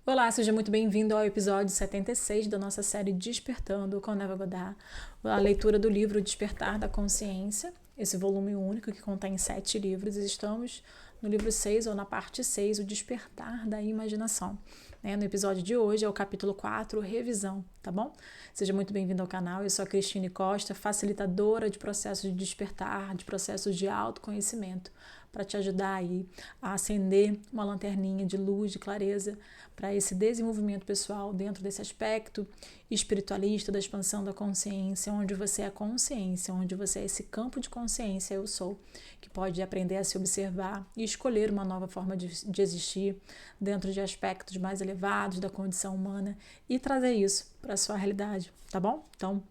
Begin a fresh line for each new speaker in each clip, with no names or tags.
Olá, seja muito bem-vindo ao episódio 76 da nossa série Despertando com Neva Goddard, a leitura do livro Despertar da Consciência, esse volume único que contém 7 livros, e estamos no livro 6, ou na parte 6, o Despertar da Imaginação. No episódio de hoje é o capítulo 4, Revisão, tá bom? Seja muito bem-vindo ao canal, eu sou a Cristine Costa, facilitadora de processos de despertar, de processos de autoconhecimento, para te ajudar aí a acender uma lanterninha de luz, de clareza, para esse desenvolvimento pessoal dentro desse aspecto espiritualista da expansão da consciência, onde você é consciência, onde você é esse campo de consciência, eu sou, que pode aprender a se observar e escolher uma nova forma de existir dentro de aspectos mais elevados da condição humana e trazer isso para a sua realidade, tá bom? Então,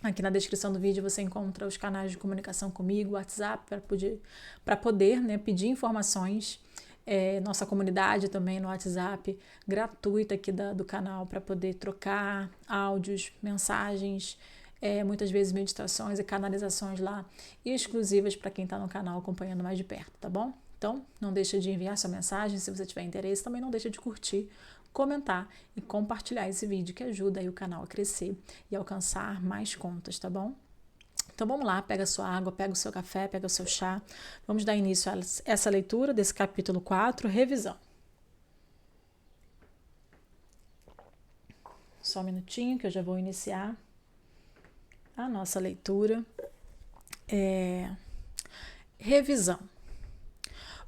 aqui na descrição do vídeo você encontra os canais de comunicação comigo, WhatsApp, para poder pedir informações. Nossa comunidade também no WhatsApp, gratuita aqui do canal, para poder trocar áudios, mensagens, muitas vezes meditações e canalizações lá, exclusivas para quem está no canal acompanhando mais de perto, tá bom? Então, não deixa de enviar sua mensagem, se você tiver interesse, também não deixa de curtir, comentar e compartilhar esse vídeo, que ajuda aí o canal a crescer e alcançar mais contas, tá bom? Então vamos lá, pega a sua água, pega o seu café, pega o seu chá. Vamos dar início a essa leitura desse capítulo 4, revisão. Só um minutinho que eu já vou iniciar a nossa leitura. Revisão.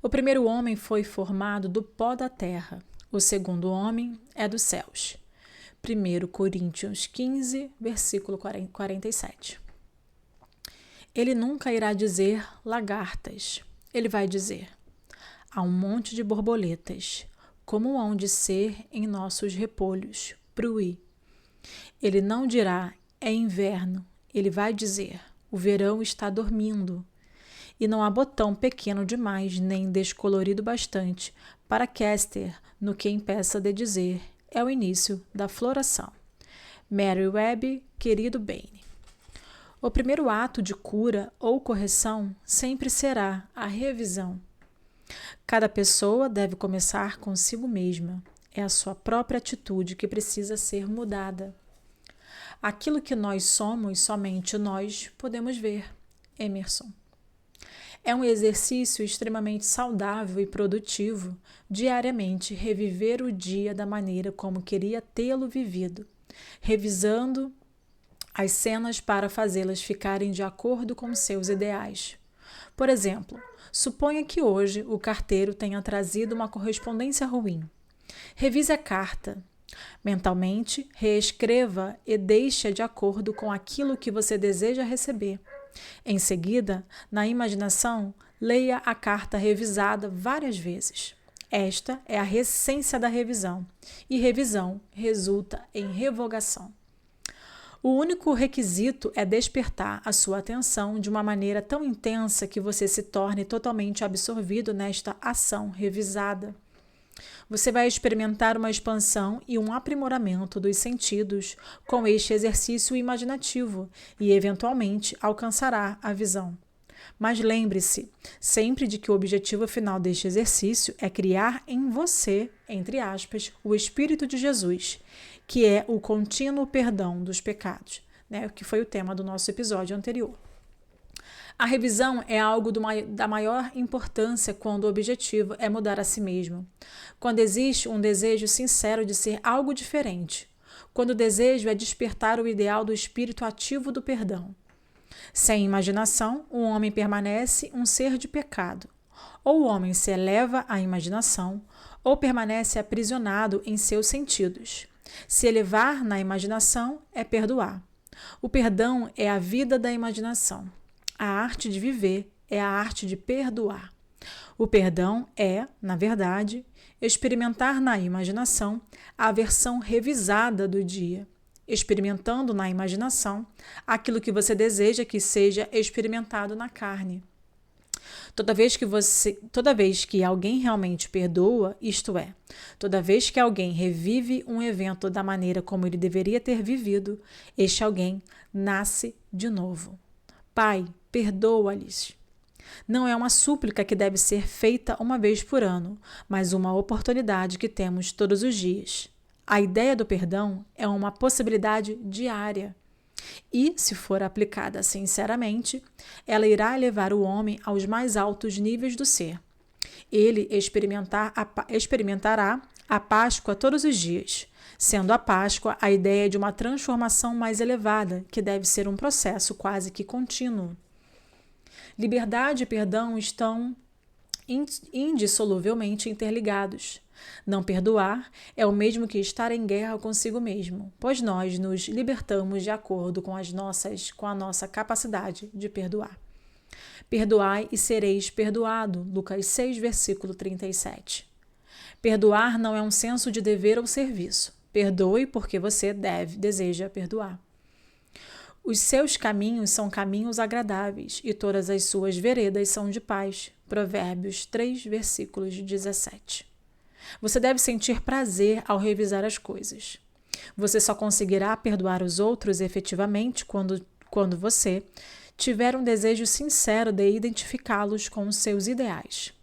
O primeiro homem foi formado do pó da terra, o segundo homem é dos céus. 1 Coríntios 15, versículo 47. Ele nunca irá dizer lagartas. Ele vai dizer: há um monte de borboletas, como hão de ser em nossos repolhos, pruí. Ele não dirá, é inverno. Ele vai dizer, o verão está dormindo. E não há botão pequeno demais, nem descolorido bastante, para Caster no que impeça de dizer, é o início da floração. Mary Webb, querido Baine. O primeiro ato de cura ou correção sempre será a revisão. Cada pessoa deve começar consigo mesma. É a sua própria atitude que precisa ser mudada. Aquilo que nós somos, somente nós podemos ver. Emerson. É um exercício extremamente saudável e produtivo diariamente reviver o dia da maneira como queria tê-lo vivido, revisando as cenas para fazê-las ficarem de acordo com seus ideais. Por exemplo, suponha que hoje o carteiro tenha trazido uma correspondência ruim. Revise a carta. Mentalmente, reescreva e deixe-a de acordo com aquilo que você deseja receber. Em seguida, na imaginação, leia a carta revisada várias vezes. Esta é a essência da revisão, e revisão resulta em revogação. O único requisito é despertar a sua atenção de uma maneira tão intensa que você se torne totalmente absorvido nesta ação revisada. Você vai experimentar uma expansão e um aprimoramento dos sentidos com este exercício imaginativo e, eventualmente, alcançará a visão. Mas lembre-se sempre de que o objetivo final deste exercício é criar em você, entre aspas, o Espírito de Jesus, que é o contínuo perdão dos pecados, que foi o tema do nosso episódio anterior. A revisão é algo da maior importância quando o objetivo é mudar a si mesmo, quando existe um desejo sincero de ser algo diferente, quando o desejo é despertar o ideal do espírito ativo do perdão. Sem imaginação, o homem permanece um ser de pecado. Ou o homem se eleva à imaginação, ou permanece aprisionado em seus sentidos. Se elevar na imaginação é perdoar. O perdão é a vida da imaginação. A arte de viver é a arte de perdoar. O perdão é, na verdade, experimentar na imaginação a versão revisada do dia, experimentando na imaginação aquilo que você deseja que seja experimentado na carne. Toda vez que alguém realmente perdoa, isto é, toda vez que alguém revive um evento da maneira como ele deveria ter vivido, este alguém nasce de novo. Pai, perdoa-lhes. Não é uma súplica que deve ser feita uma vez por ano, mas uma oportunidade que temos todos os dias. A ideia do perdão é uma possibilidade diária. E, se for aplicada sinceramente, ela irá levar o homem aos mais altos níveis do ser. Ele experimentará a Páscoa todos os dias, sendo a Páscoa a ideia de uma transformação mais elevada, que deve ser um processo quase que contínuo. Liberdade e perdão estão indissoluvelmente interligados. Não perdoar é o mesmo que estar em guerra consigo mesmo, pois nós nos libertamos de acordo com a nossa capacidade de perdoar. Perdoai e sereis perdoado. Lucas 6, versículo 37. Perdoar não é um senso de dever ou serviço. Perdoe porque você deseja perdoar. Os seus caminhos são caminhos agradáveis e todas as suas veredas são de paz. Provérbios 3, versículos 17. Você deve sentir prazer ao revisar as coisas. Você só conseguirá perdoar os outros efetivamente quando você tiver um desejo sincero de identificá-los com os seus ideais.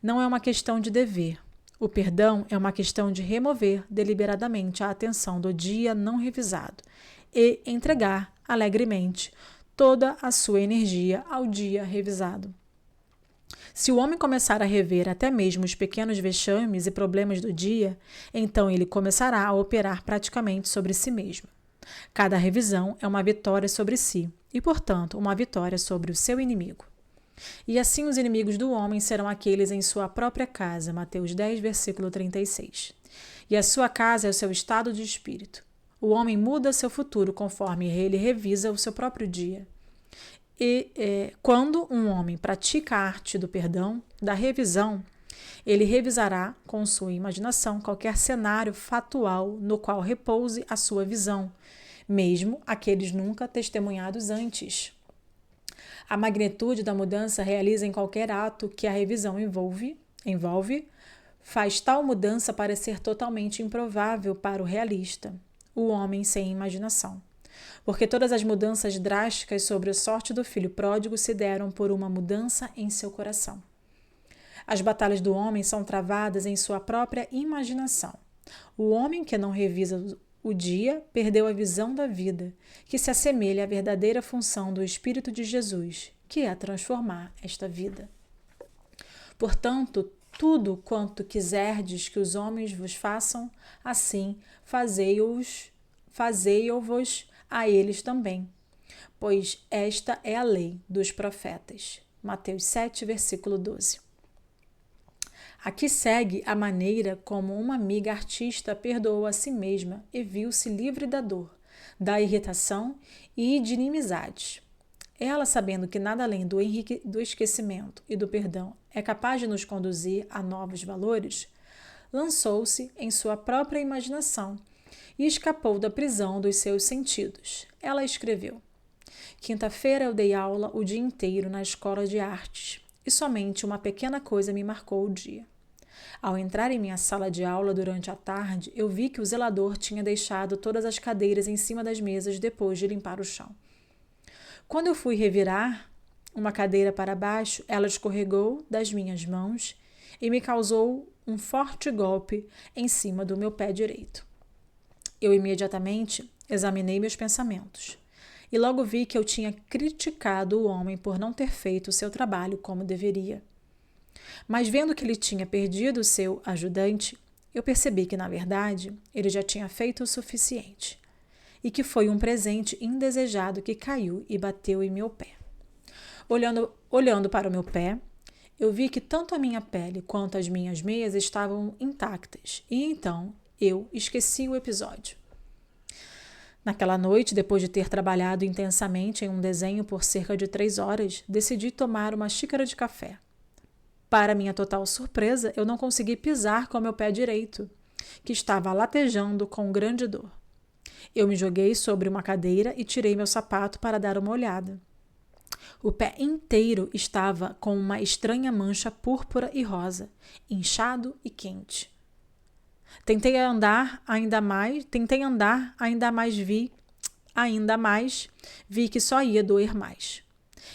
Não é uma questão de dever. O perdão é uma questão de remover deliberadamente a atenção do dia não revisado e entregar alegremente toda a sua energia ao dia revisado. Se o homem começar a rever até mesmo os pequenos vexames e problemas do dia, então ele começará a operar praticamente sobre si mesmo. Cada revisão é uma vitória sobre si e, portanto, uma vitória sobre o seu inimigo. E assim os inimigos do homem serão aqueles em sua própria casa. Mateus 10, versículo 36. E a sua casa é o seu estado de espírito. O homem muda seu futuro conforme ele revisa o seu próprio dia. E quando um homem pratica a arte do perdão, da revisão, ele revisará com sua imaginação qualquer cenário fatual no qual repouse a sua visão, mesmo aqueles nunca testemunhados antes. A magnitude da mudança realiza em qualquer ato que a revisão envolve, faz tal mudança parecer totalmente improvável para o realista, o homem sem imaginação. Porque todas as mudanças drásticas sobre a sorte do filho pródigo se deram por uma mudança em seu coração. As batalhas do homem são travadas em sua própria imaginação. O homem que não revisa o dia perdeu a visão da vida, que se assemelha à verdadeira função do Espírito de Jesus, que é transformar esta vida. Portanto, tudo quanto quiserdes que os homens vos façam, assim fazei-vos a eles também, pois esta é a lei dos profetas. Mateus 7, versículo 12. Aqui segue a maneira como uma amiga artista perdoou a si mesma e viu-se livre da dor, da irritação e de inimizades. Ela, sabendo que nada além do esquecimento e do perdão é capaz de nos conduzir a novos valores, lançou-se em sua própria imaginação e escapou da prisão dos seus sentidos. Ela escreveu: Quinta-feira eu dei aula o dia inteiro na escola de artes e somente uma pequena coisa me marcou o dia. Ao entrar em minha sala de aula durante a tarde, eu vi que o zelador tinha deixado todas as cadeiras em cima das mesas depois de limpar o chão. Quando eu fui revirar uma cadeira para baixo, ela escorregou das minhas mãos e me causou um forte golpe em cima do meu pé direito. Eu imediatamente examinei meus pensamentos e logo vi que eu tinha criticado o homem por não ter feito o seu trabalho como deveria. Mas vendo que ele tinha perdido o seu ajudante, eu percebi que, na verdade, ele já tinha feito o suficiente e que foi um presente indesejado que caiu e bateu em meu pé. Olhando para o meu pé, eu vi que tanto a minha pele quanto as minhas meias estavam intactas e então eu esqueci o episódio. Naquela noite, depois de ter trabalhado intensamente em um desenho por cerca de 3 horas, decidi tomar uma xícara de café. Para minha total surpresa, eu não consegui pisar com meu pé direito, que estava latejando com grande dor. Eu me joguei sobre uma cadeira e tirei meu sapato para dar uma olhada. O pé inteiro estava com uma estranha mancha púrpura e rosa, inchado e quente. Tentei andar ainda mais, vi que só ia doer mais.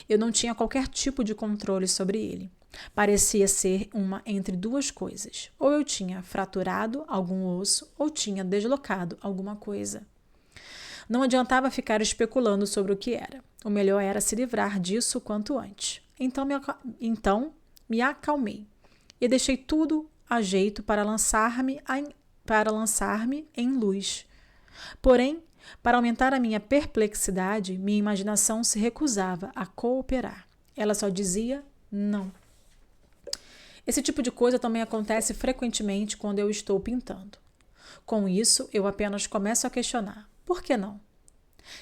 Eu não tinha qualquer tipo de controle sobre ele. Parecia ser uma entre duas coisas. Ou eu tinha fraturado algum osso, ou tinha deslocado alguma coisa. Não adiantava ficar especulando sobre o que era. O melhor era se livrar disso quanto antes. Então me acalmei e deixei tudo a jeito para lançar-me em luz. Porém, para aumentar a minha perplexidade, minha imaginação se recusava a cooperar. Ela só dizia não. Esse tipo de coisa também acontece frequentemente quando eu estou pintando. Com isso, eu apenas começo a questionar. Por que não?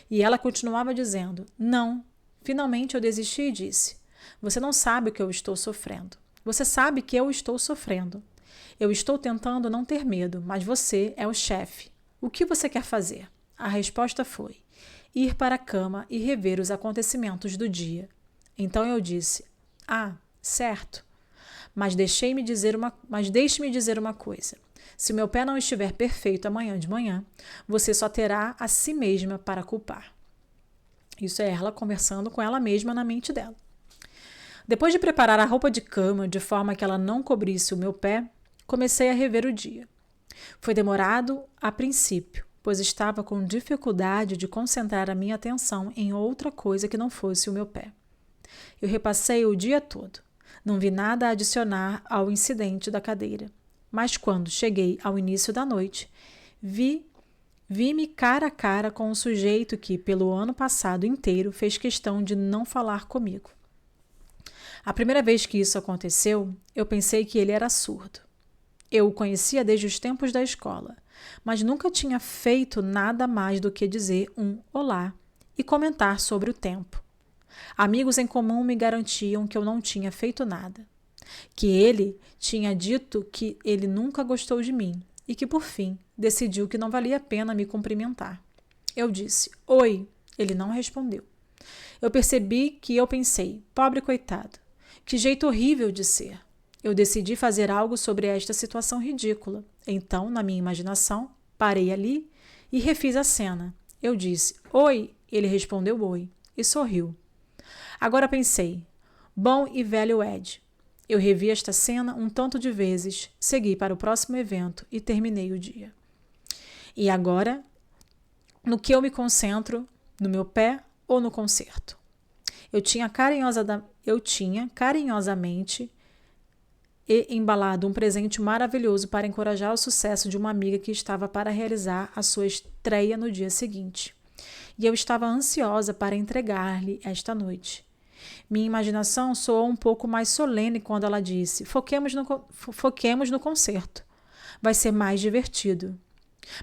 E ela continuava dizendo, não. Finalmente eu desisti e disse, você não sabe o que eu estou sofrendo. Você sabe que eu estou sofrendo. Eu estou tentando não ter medo, mas você é o chefe. O que você quer fazer? A resposta foi, ir para a cama e rever os acontecimentos do dia. Então eu disse, certo. Mas deixe-me dizer uma coisa. Se meu pé não estiver perfeito amanhã de manhã, você só terá a si mesma para culpar. Isso é ela conversando com ela mesma na mente dela. Depois de preparar a roupa de cama de forma que ela não cobrisse o meu pé, comecei a rever o dia. Foi demorado a princípio, pois estava com dificuldade de concentrar a minha atenção em outra coisa que não fosse o meu pé. Eu repassei o dia todo. Não vi nada a adicionar ao incidente da cadeira. Mas quando cheguei ao início da noite, vi-me cara a cara com um sujeito que, pelo ano passado inteiro, fez questão de não falar comigo. A primeira vez que isso aconteceu, eu pensei que ele era surdo. Eu o conhecia desde os tempos da escola, mas nunca tinha feito nada mais do que dizer um olá e comentar sobre o tempo. Amigos em comum me garantiam que eu não tinha feito nada, que ele tinha dito que ele nunca gostou de mim e que, por fim, decidiu que não valia a pena me cumprimentar. Eu disse, oi. Ele não respondeu. Eu percebi que eu pensei, pobre coitado, que jeito horrível de ser. Eu decidi fazer algo sobre esta situação ridícula. Então, na minha imaginação, parei ali e refiz a cena. Eu disse, oi. Ele respondeu oi e sorriu. Agora pensei, bom e velho Ed. Eu revi esta cena um tanto de vezes, segui para o próximo evento e terminei o dia. E agora, no que eu me concentro, no meu pé ou no concerto? Eu tinha carinhosamente embalado um presente maravilhoso para encorajar o sucesso de uma amiga que estava para realizar a sua estreia no dia seguinte. E eu estava ansiosa para entregar-lhe esta noite. Minha imaginação soou um pouco mais solene quando ela disse, foquemos no concerto. Vai ser mais divertido.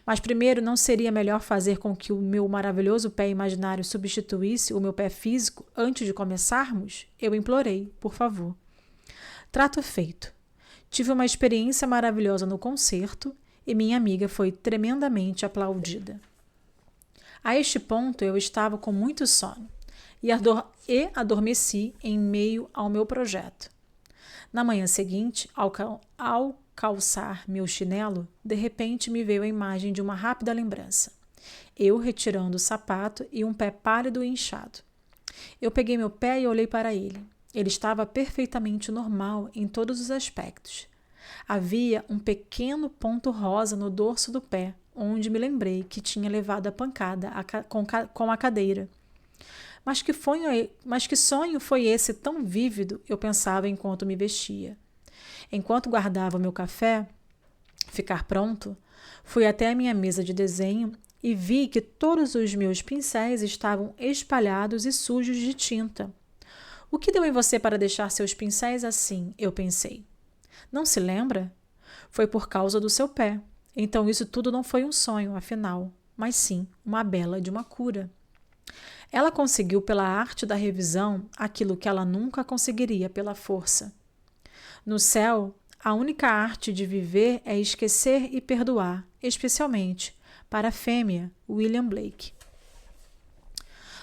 Mas primeiro, não seria melhor fazer com que o meu maravilhoso pé imaginário substituísse o meu pé físico antes de começarmos? Eu implorei, por favor. Trato feito. Tive uma experiência maravilhosa no concerto e minha amiga foi tremendamente aplaudida. A este ponto, eu estava com muito sono e adormeci em meio ao meu projeto. Na manhã seguinte, ao calçar meu chinelo, de repente me veio a imagem de uma rápida lembrança. Eu retirando o sapato e um pé pálido e inchado. Eu peguei meu pé e olhei para ele. Ele estava perfeitamente normal em todos os aspectos. Havia um pequeno ponto rosa no dorso do pé, onde me lembrei que tinha levado a pancada com a cadeira. Mas que sonho foi esse tão vívido, eu pensava enquanto me vestia. Enquanto guardava meu café, ficar pronto, fui até a minha mesa de desenho e vi que todos os meus pincéis estavam espalhados e sujos de tinta. O que deu em você para deixar seus pincéis assim? Eu pensei. Não se lembra? Foi por causa do seu pé. Então isso tudo não foi um sonho, afinal, mas sim uma bela de uma cura. Ela conseguiu pela arte da revisão aquilo que ela nunca conseguiria pela força. No céu, a única arte de viver é esquecer e perdoar, especialmente para a fêmea William Blake.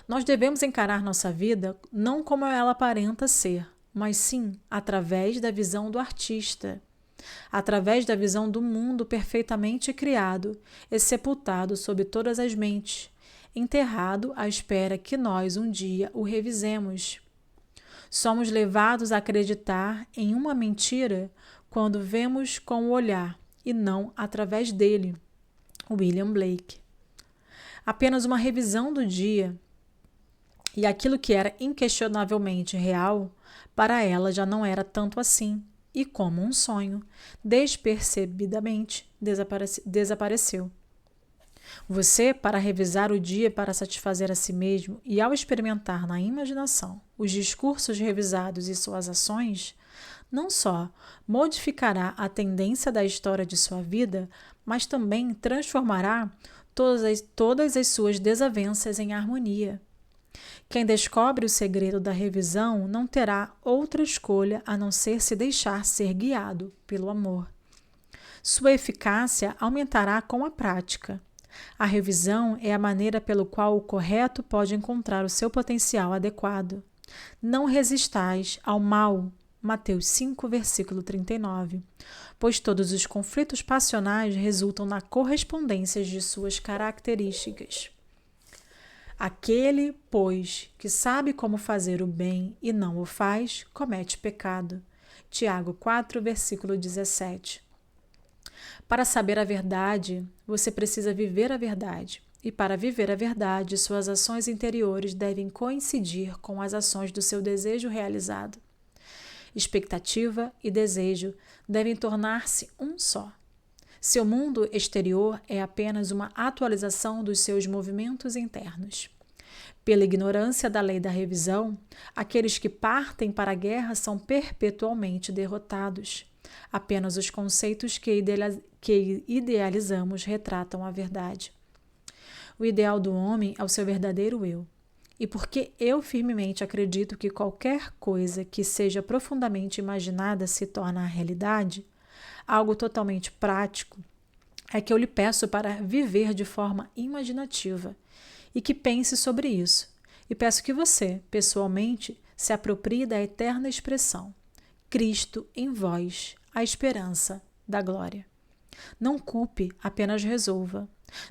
Nós devemos encarar nossa vida não como ela aparenta ser, mas sim através da visão do artista, através da visão do mundo perfeitamente criado e sepultado sob todas as mentes, enterrado à espera que nós um dia o revisemos. Somos levados a acreditar em uma mentira quando vemos com o olhar e não através dele. William Blake. Apenas uma revisão do dia e aquilo que era inquestionavelmente real, para ela já não era tanto assim, e como um sonho, despercebidamente desapareceu. Você, para revisar o dia para satisfazer a si mesmo e ao experimentar na imaginação os discursos revisados e suas ações, não só modificará a tendência da história de sua vida, mas também transformará todas as suas desavenças em harmonia. Quem descobre o segredo da revisão não terá outra escolha a não ser se deixar ser guiado pelo amor. Sua eficácia aumentará com a prática. A revisão é a maneira pelo qual o correto pode encontrar o seu potencial adequado. Não resistais ao mal, Mateus 5, versículo 39, pois todos os conflitos passionais resultam na correspondência de suas características. Aquele, pois, que sabe como fazer o bem e não o faz, comete pecado. Tiago 4, versículo 17. Para saber a verdade, você precisa viver a verdade. E para viver a verdade, suas ações interiores devem coincidir com as ações do seu desejo realizado. Expectativa e desejo devem tornar-se um só. Seu mundo exterior é apenas uma atualização dos seus movimentos internos. Pela ignorância da lei da revisão, aqueles que partem para a guerra são perpetualmente derrotados. Apenas os conceitos que idealizamos retratam a verdade. O ideal do homem é o seu verdadeiro eu. E porque eu firmemente acredito que qualquer coisa que seja profundamente imaginada se torna a realidade, algo totalmente prático, é que eu lhe peço para viver de forma imaginativa e que pense sobre isso. E peço que você, pessoalmente, se aproprie da eterna expressão: Cristo em vós, a esperança da glória. Não culpe, apenas resolva.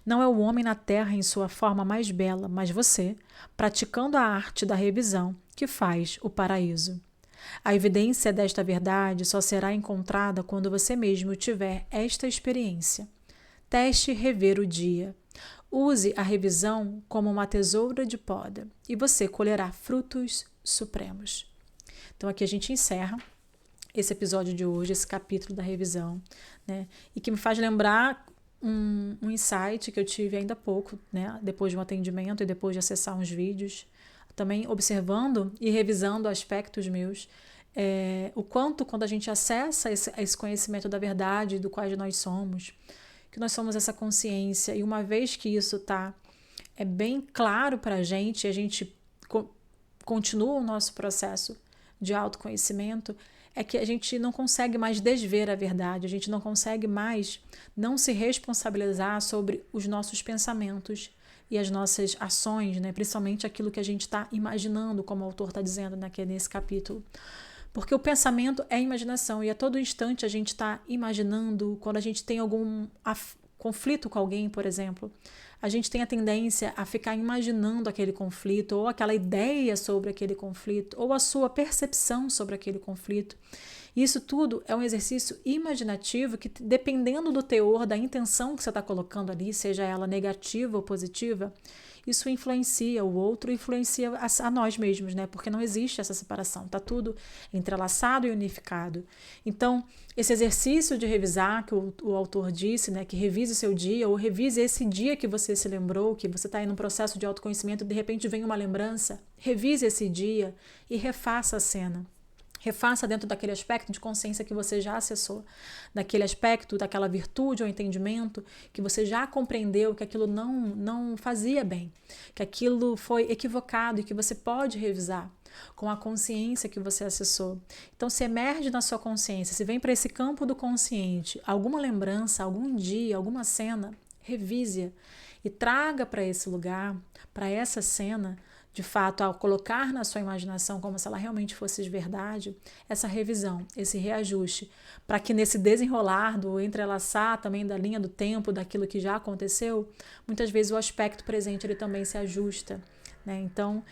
Não é o homem na terra em sua forma mais bela, mas você, praticando a arte da revisão, que faz o paraíso. A evidência desta verdade só será encontrada quando você mesmo tiver esta experiência. Teste rever o dia. Use a revisão como uma tesoura de poda e você colherá frutos supremos. Então aqui a gente encerra esse episódio de hoje, esse capítulo da revisão, né? E que me faz lembrar um insight que eu tive ainda há pouco, né? Depois de um atendimento e depois de acessar uns vídeos, também observando e revisando aspectos meus, o quanto quando a gente acessa esse conhecimento da verdade do qual nós somos, que nós somos essa consciência, e uma vez que isso está bem claro para a gente continua o nosso processo de autoconhecimento, é que a gente não consegue mais desver a verdade, a gente não consegue mais não se responsabilizar sobre os nossos pensamentos e as nossas ações, né? Principalmente aquilo que a gente está imaginando, como o autor está dizendo nesse capítulo. Porque o pensamento é imaginação e a todo instante a gente está imaginando, quando a gente tem algum conflito com alguém, por exemplo, a gente tem a tendência a ficar imaginando aquele conflito, ou aquela ideia sobre aquele conflito, ou a sua percepção sobre aquele conflito. E isso tudo é um exercício imaginativo que, dependendo do teor, da intenção que você está colocando ali, seja ela negativa ou positiva, isso influencia o outro, influencia a nós mesmos, né? Porque não existe essa separação, está tudo entrelaçado e unificado. Então, esse exercício de revisar, que o autor disse, né? Que revise o seu dia, ou revise esse dia que você se lembrou, que você está em um processo de autoconhecimento e de repente vem uma lembrança, revise esse dia e refaça a cena. Refaça dentro daquele aspecto de consciência que você já acessou, daquele aspecto, daquela virtude ou entendimento que você já compreendeu que aquilo não fazia bem, que aquilo foi equivocado e que você pode revisar com a consciência que você acessou. Então, se emerge na sua consciência, se vem para esse campo do consciente alguma lembrança, algum dia, alguma cena, revise-a e traga para esse lugar, para essa cena, de fato, ao colocar na sua imaginação como se ela realmente fosse de verdade, essa revisão, esse reajuste, para que nesse desenrolar do entrelaçar também da linha do tempo, daquilo que já aconteceu, muitas vezes o aspecto presente ele também se ajusta, né? Então,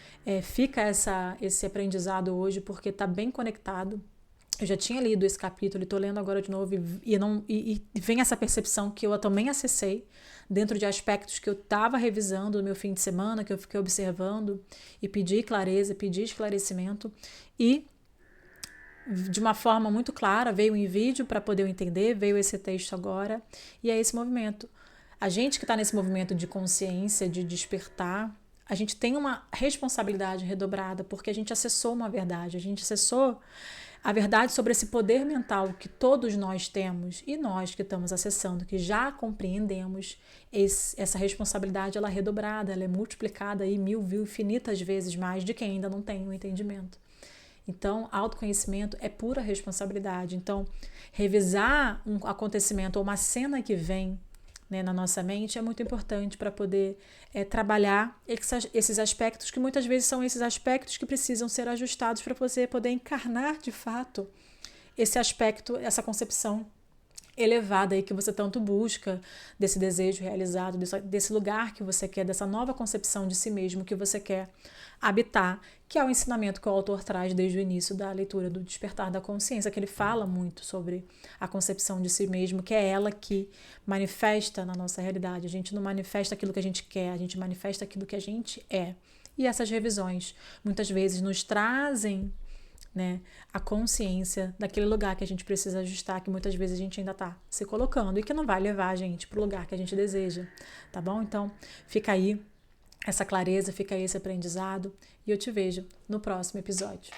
fica esse aprendizado hoje, porque está bem conectado. Eu já tinha lido esse capítulo e estou lendo agora de novo e vem essa percepção que eu também acessei dentro de aspectos que eu estava revisando no meu fim de semana, que eu fiquei observando e pedi clareza, pedi esclarecimento e de uma forma muito clara, veio em vídeo para poder eu entender, veio esse texto agora e é esse movimento. A gente que está nesse movimento de consciência, de despertar, a gente tem uma responsabilidade redobrada porque a gente acessou uma verdade, a gente acessou a verdade sobre esse poder mental que todos nós temos e nós que estamos acessando, que já compreendemos, essa responsabilidade ela é redobrada, ela é multiplicada aí infinitas vezes mais de quem ainda não tem o entendimento. Então, autoconhecimento é pura responsabilidade. Então, revisar um acontecimento ou uma cena que vem, né, na nossa mente é muito importante para poder trabalhar esses aspectos que muitas vezes são esses aspectos que precisam ser ajustados para você poder encarnar de fato esse aspecto, essa concepção elevada aí que você tanto busca, desse desejo realizado, desse lugar que você quer, dessa nova concepção de si mesmo que você quer habitar, que é o ensinamento que o autor traz desde o início da leitura do Despertar da Consciência, que ele fala muito sobre a concepção de si mesmo, que é ela que manifesta na nossa realidade. A gente não manifesta aquilo que a gente quer, a gente manifesta aquilo que a gente é. E essas revisões muitas vezes nos trazem, né, a consciência daquele lugar que a gente precisa ajustar, que muitas vezes a gente ainda está se colocando e que não vai levar a gente para o lugar que a gente deseja, tá bom? Então, fica aí essa clareza, fica aí esse aprendizado e eu te vejo no próximo episódio.